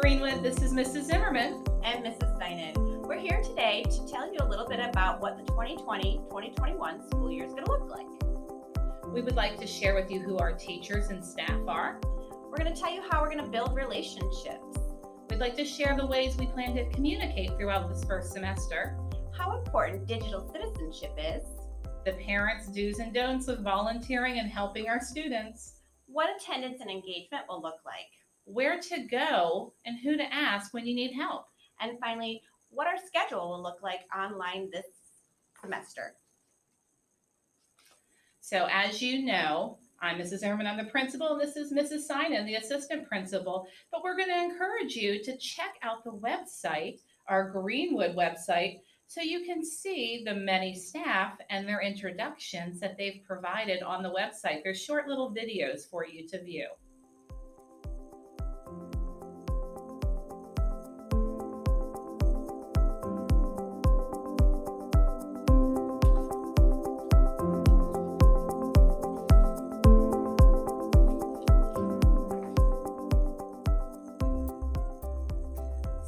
Greenwood. This is Mrs. Zimmerman. And Mrs. Steinen. We're here today to tell you a little bit about what the 2020-2021 school year is going to look like. We would like to share with you who our teachers and staff are. We're going to tell you how we're going to build relationships. We'd like to share the ways we plan to communicate throughout this first semester. How important digital citizenship is. The parents' do's and don'ts of volunteering and helping our students. What attendance and engagement will look like. Where to go and who to ask when you need help. And finally, what our schedule will look like online this semester. So as you know, I'm Mrs. Zimmerman, I'm the principal, and this is Mrs. Steinen, the assistant principal. But we're going to encourage you to check out the website, our Greenwood website, so you can see the many staff and their introductions that they've provided on the website. There's short little videos for you to view.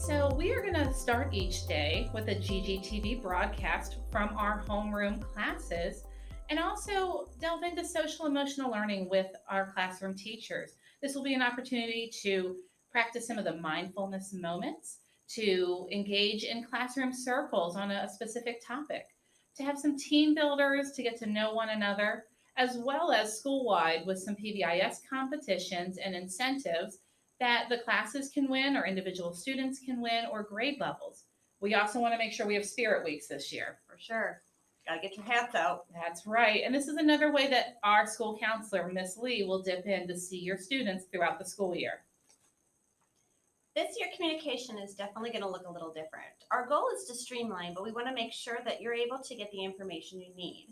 So we are going to start each day with a GGTV broadcast from our homeroom classes and also delve into social emotional learning with our classroom teachers. This will be an opportunity to practice some of the mindfulness moments, to engage in classroom circles on a specific topic, to have some team builders to get to know one another, as well as school-wide with some PBIS competitions and incentives that the classes can win or individual students can win or grade levels. We also want to make sure we have spirit weeks this year. For sure. Got to get your hats out. That's right. And this is another way that our school counselor, Miss Lee, will dip in to see your students throughout the school year. This year, communication is definitely going to look a little different. Our goal is to streamline, but we want to make sure that you're able to get the information you need.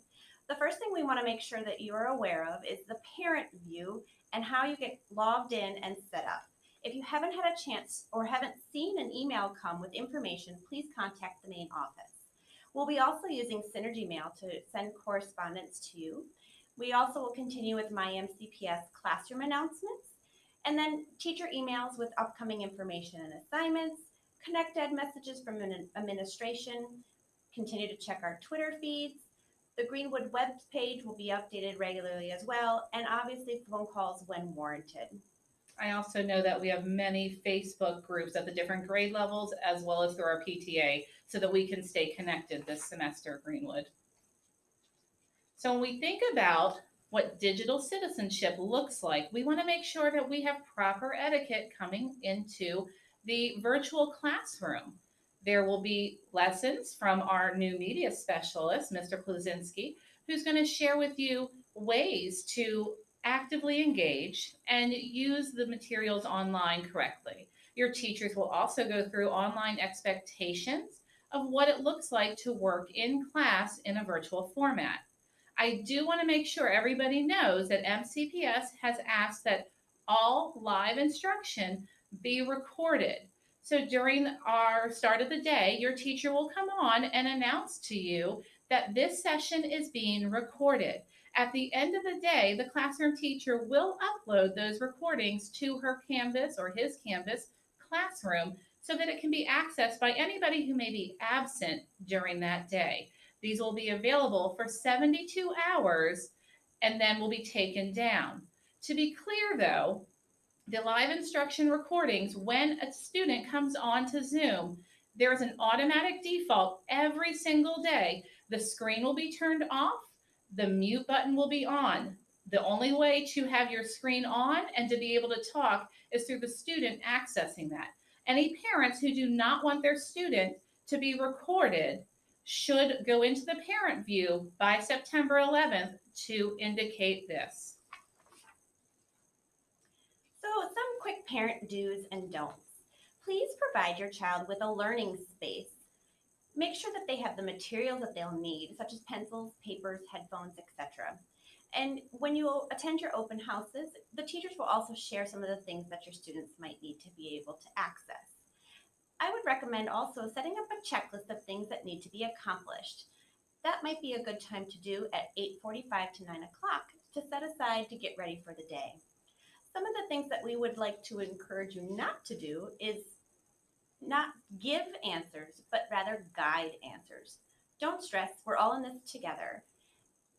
The first thing we want to make sure that you're aware of is the parent view and how you get logged in and set up. If you haven't had a chance or haven't seen an email come with information, please contact the main office. We'll be also using Synergy Mail to send correspondence to you. We also will continue with My MCPS classroom announcements, and then teacher emails with upcoming information and assignments, Connect Ed messages from administration, continue to check our Twitter feeds. The Greenwood web page will be updated regularly as well, and obviously phone calls when warranted. I also know that we have many Facebook groups at the different grade levels as well as through our PTA so that we can stay connected this semester at Greenwood. So when we think about what digital citizenship looks like, we want to make sure that we have proper etiquette coming into the virtual classroom. There will be lessons from our new media specialist, Mr. Plazinski, who's going to share with you ways to actively engage and use the materials online correctly. Your teachers will also go through online expectations of what it looks like to work in class in a virtual format. I do want to make sure everybody knows that MCPS has asked that all live instruction be recorded. So during our start of the day, your teacher will come on and announce to you that this session is being recorded. At the end of the day, the classroom teacher will upload those recordings to her Canvas or his Canvas classroom so that it can be accessed by anybody who may be absent during that day. These will be available for 72 hours and then will be taken down. To be clear though, the live instruction recordings, when a student comes on to Zoom, there is an automatic default every single day. The screen will be turned off. The mute button will be on. The only way to have your screen on and to be able to talk is through the student accessing that. Any parents who do not want their student to be recorded should go into the parent view by September 11th to indicate this. So some quick parent do's and don'ts. Please provide your child with a learning space. Make sure that they have the materials that they'll need, such as pencils, papers, headphones, etc. And when you attend your open houses, the teachers will also share some of the things that your students might need to be able to access. I would recommend also setting up a checklist of things that need to be accomplished. That might be a good time to do at 8:45 to 9 o'clock to set aside to get ready for the day. Some of the things that we would like to encourage you not to do is not give answers, but rather guide answers. Don't stress, we're all in this together.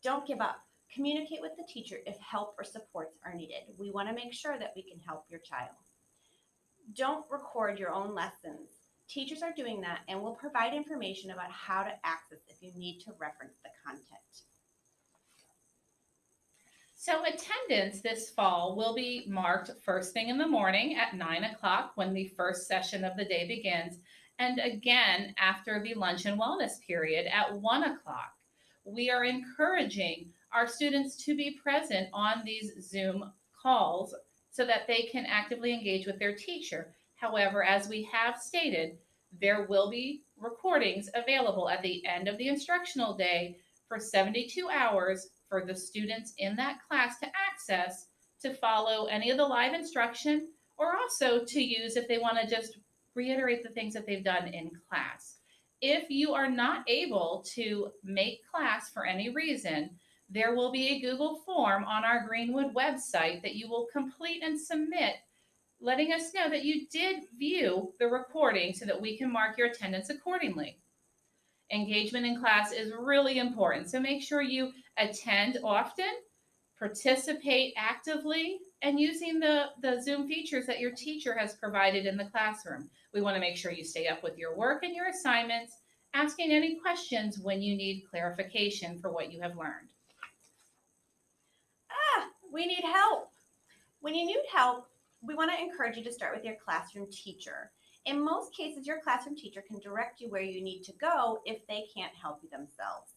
Don't give up. Communicate with the teacher if help or supports are needed. We want to make sure that we can help your child. Don't record your own lessons. Teachers are doing that and will provide information about how to access if you need to reference the content. So attendance this fall will be marked first thing in the morning at 9 o'clock when the first session of the day begins, and again after the lunch and wellness period at 1 o'clock. We are encouraging our students to be present on these Zoom calls so that they can actively engage with their teacher. However, as we have stated, there will be recordings available at the end of the instructional day for 72 hours for the students in that class to access to follow any of the live instruction, or also to use if they want to just reiterate the things that they've done in class. If you are not able to make class for any reason, there will be a Google form on our Greenwood website that you will complete and submit, letting us know that you did view the recording so that we can mark your attendance accordingly. Engagement in class is really important, so make sure you attend often, participate actively, and using the Zoom features that your teacher has provided in the classroom. We want to make sure you stay up with your work and your assignments, asking any questions when you need clarification for what you have learned. We need help. When you need help, we want to encourage you to start with your classroom teacher. In most cases, your classroom teacher can direct you where you need to go if they can't help you themselves.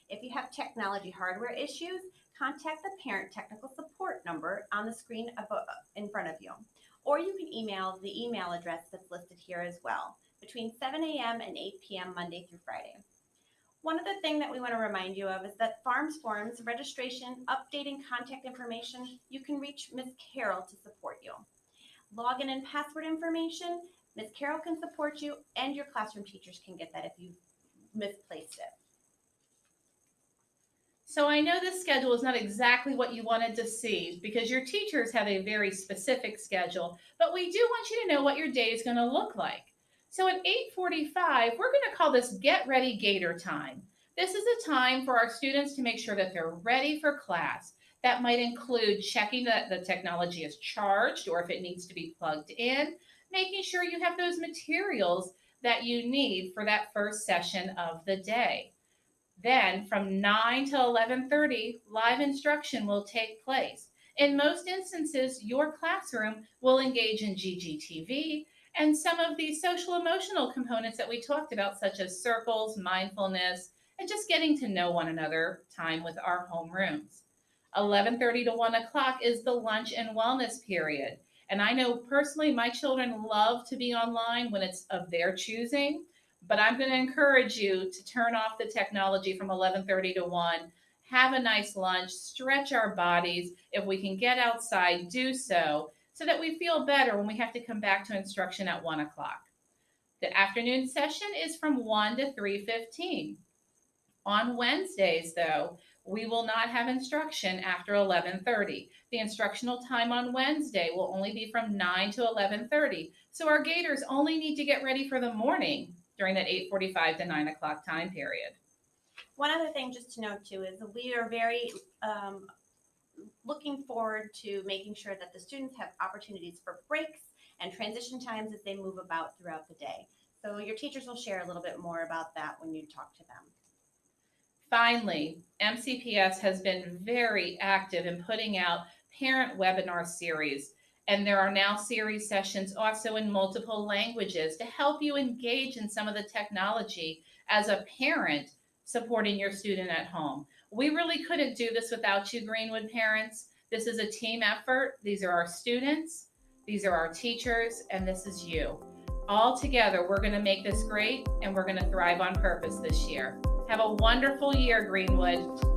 If you have technology hardware issues, contact the parent technical support number on the screen in front of you. Or you can email the email address that's listed here as well, between 7 a.m. and 8 p.m. Monday through Friday. One other thing that we want to remind you of is that Farms Forms, registration, updating contact information, you can reach Ms. Carol to support you. Login and password information, Ms. Carol can support you, and your classroom teachers can get that if you misplaced it. So I know this schedule is not exactly what you wanted to see because your teachers have a very specific schedule, but we do want you to know what your day is going to look like. So at 8:45, we're going to call this Get Ready Gator Time. This is a time for our students to make sure that they're ready for class. That might include checking that the technology is charged or if it needs to be plugged in, making sure you have those materials that you need for that first session of the day. Then from 9 to 11:30, live instruction will take place. In most instances, your classroom will engage in GGTV and some of the social emotional components that we talked about, such as circles, mindfulness, and just getting to know one another time with our homerooms. 11:30 to 1 o'clock is the lunch and wellness period. And I know personally my children love to be online when it's of their choosing, but I'm going to encourage you to turn off the technology from 11:30 to 1. Have a nice lunch, stretch our bodies. If we can get outside, do so that we feel better when we have to come back to instruction at 1 o'clock. The afternoon session is from 1 to 3:15. On Wednesdays, though, we will not have instruction after 11:30. The instructional time on Wednesday will only be from 9 to 11:30. So our Gators only need to get ready for the morning during that 8:45 to 9 o'clock time period. One other thing just to note too is we are very looking forward to making sure that the students have opportunities for breaks and transition times as they move about throughout the day. So your teachers will share a little bit more about that when you talk to them. Finally, MCPS has been very active in putting out parent webinar series, and there are now series sessions also in multiple languages to help you engage in some of the technology as a parent supporting your student at home. We really couldn't do this without you, Greenwood parents. This is a team effort. These are our students, these are our teachers, and this is you. All together, we're going to make this great, and we're going to thrive on purpose this year. Have a wonderful year, Greenwood.